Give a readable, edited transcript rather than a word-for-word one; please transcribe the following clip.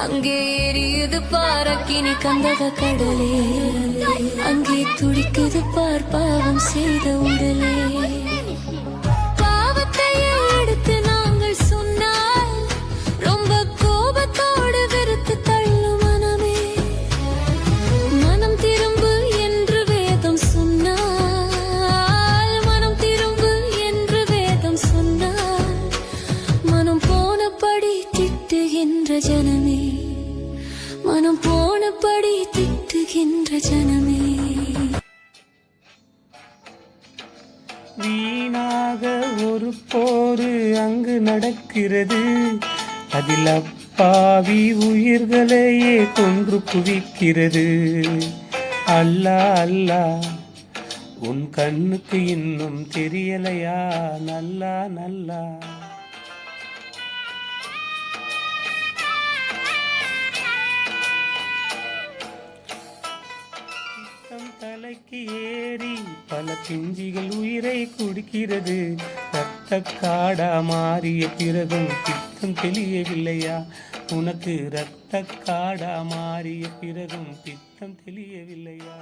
அங்கே எரியுது பாரக்கினி கந்தக கடலே, அங்கே துடிக்குது பார் பாவம் செய்த உடலே. பாவத்தை எடுத்து நாங்கள் சொன்னால் ரொம்ப கோபத்தோடு வெறுத்து தள்ளும் மனமே. மனம் திரும்பு என்று வேதம் சொன்னால், மனம் திரும்பு என்று வேதம் சொன்னால், மனம் போனபடி திட்டுகின்ற ஜனமே, மனம் போனபடி திட்டுகின்ற ஜனமே. வீணாக ஒரு போரு அங்கு நடக்கிறது, அதில் அப்பாவி உயிர்களையே கொன்று குவிக்கிறது. அல்லா அல்லா, உன் கண்ணுக்கு இன்னும் தெரியலையா? நல்லா நல்லா தலைக்கு ஏறி பல பிஞ்சிகள் உயிரை குடிக்கிறது. ரத்த காடா மாறிய பிறகும் பித்தம் தெளியவில்லையா உனக்கு? ரத்த காடா மாறிய பிறகும் பித்தம் தெளியவில்லையா?